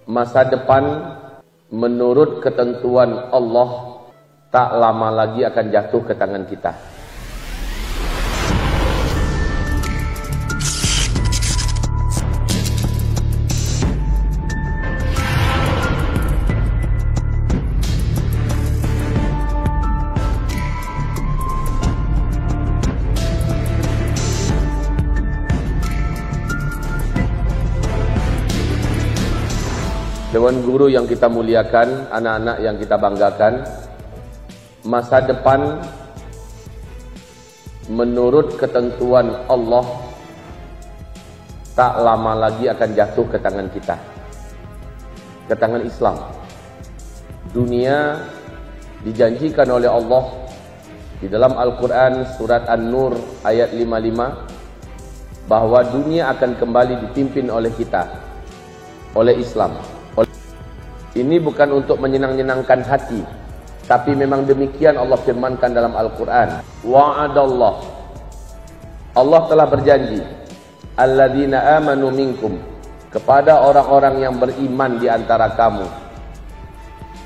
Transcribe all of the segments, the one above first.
Masa depan menurut ketentuan Allah tak lama lagi akan jatuh ke tangan kita. Dewan guru yang kita muliakan, anak-anak yang kita banggakan, masa depan menurut ketentuan Allah tak lama lagi akan jatuh ke tangan kita, ke tangan Islam. Dunia dijanjikan oleh Allah di dalam Al-Quran surat An-Nur ayat 55 bahwa dunia akan kembali dipimpin oleh kita, oleh Islam. Ini bukan untuk menyenang-nyenangkan hati, tapi memang demikian Allah firmankan dalam Al-Quran. Wa'adallah, Allah telah berjanji, alladzina amanu minkum, kepada orang-orang yang beriman di antara kamu,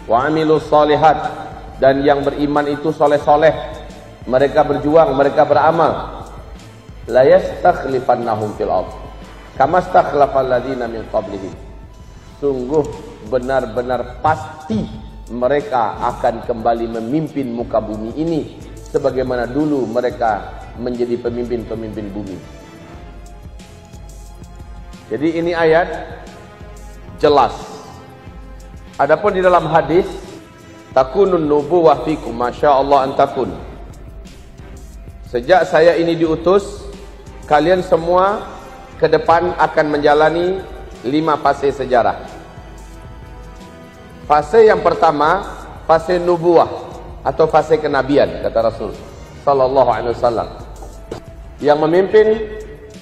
wa amilus solihat, dan yang beriman itu soleh-soleh, mereka berjuang, mereka beramal, la yastakhlifannahum fil ardh kama stakhlafal ladzina min qablihim, sungguh benar-benar pasti mereka akan kembali memimpin muka bumi ini sebagaimana dulu mereka menjadi pemimpin-pemimpin bumi. Jadi ini ayat jelas. Adapun di dalam hadis, takunun nubuwah fikum masyaallah an takun. Sejak saya ini diutus, kalian semua ke depan akan menjalani 5 fase sejarah. Fase yang pertama, fase nubuwah atau fase kenabian, kata Rasul sallallahu alaihi wasallam. Yang memimpin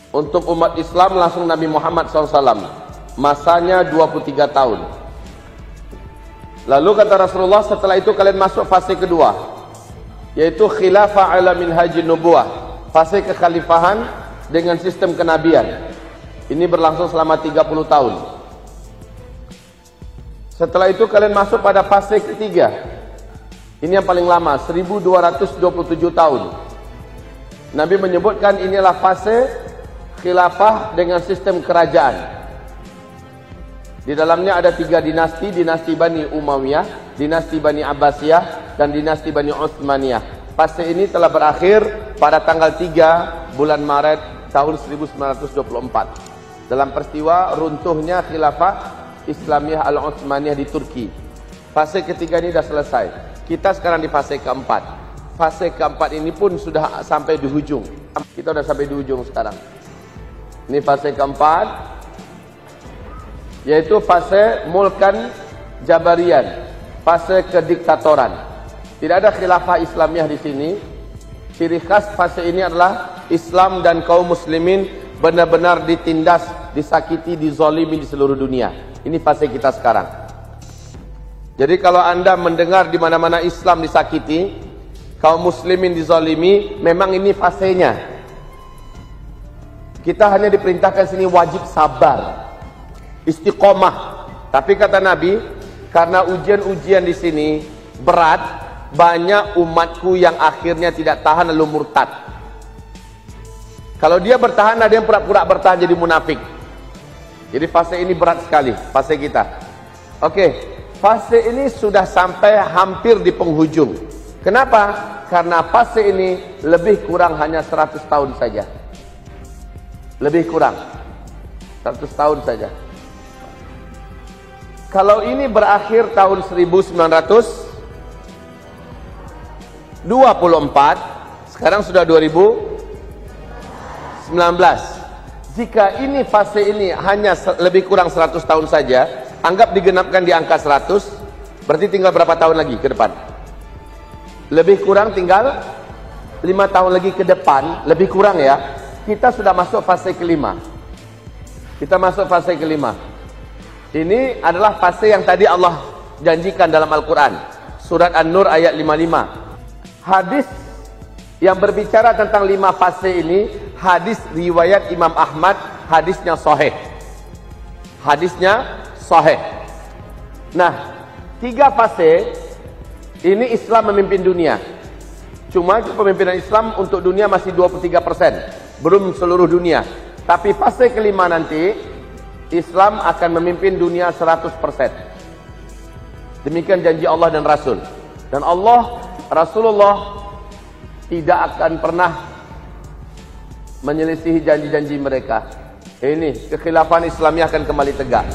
untuk umat Islam langsung Nabi Muhammad SAW. Masanya 23 tahun. Lalu kata Rasulullah, setelah itu kalian masuk fase kedua, yaitu khilafah ala minhajin nubuwah, fase kekhalifahan dengan sistem kenabian. Ini berlangsung selama 30 tahun. Setelah itu kalian masuk pada fase ketiga. Ini yang paling lama, 1227 tahun. Nabi menyebutkan inilah fase khilafah dengan sistem kerajaan. Di dalamnya ada 3 dinasti, dinasti Bani Umayyah, dinasti Bani Abbasiyah, dan dinasti Bani Utsmaniyah. Fase ini telah berakhir pada tanggal 3 bulan Maret tahun 1924. Dalam peristiwa runtuhnya khilafah Islamiyah Al-Utsmaniyah di Turki. Fase ketiga ini sudah selesai. Kita sekarang di fase keempat. Fase keempat ini pun sudah sampai di ujung. Kita sudah sampai di ujung sekarang. Ini fase keempat, yaitu fase mulkan Jabarian, fase kediktatoran. Tidak ada khilafah Islamiyah di sini. Ciri khas fase ini adalah Islam dan kaum muslimin benar-benar ditindas, disakiti, dizalimi di seluruh dunia. Ini fase kita sekarang. Jadi kalau Anda mendengar di mana-mana Islam disakiti, kaum muslimin dizalimi, memang ini fasenya. Kita hanya diperintahkan sini wajib sabar, istiqomah. Tapi kata Nabi, karena ujian-ujian di sini berat, banyak umatku yang akhirnya tidak tahan lalu murtad. Kalau dia bertahan, ada yang pura-pura bertahan jadi munafik. Jadi fase ini berat sekali, fase kita. Oke, fase ini sudah sampai hampir di penghujung. Kenapa? Karena fase ini lebih kurang hanya 100 tahun saja. Lebih kurang 100 tahun saja. Kalau ini berakhir tahun 1924, sekarang sudah 2019. Jika ini fase ini hanya lebih kurang 100 tahun saja, anggap digenapkan di angka 100, berarti tinggal berapa tahun lagi ke depan? Lebih kurang tinggal 5 tahun lagi ke depan, lebih kurang ya. Kita sudah masuk fase kelima. Kita masuk fase kelima. Ini adalah fase yang tadi Allah janjikan dalam Al-Quran. Surat An-Nur ayat 55. Hadis yang berbicara tentang 5 fase ini, hadis riwayat Imam Ahmad, hadisnya sahih. Hadisnya sahih. Nah, 3 fase ini Islam memimpin dunia. Cuma kepemimpinan Islam untuk dunia masih 23%, belum seluruh dunia. Tapi fase kelima nanti Islam akan memimpin dunia 100%. Demikian janji Allah dan Rasul. Dan Rasulullah tidak akan pernah menyelisihi janji-janji mereka. Ini kekhilafan Islamnya akan kembali tegak.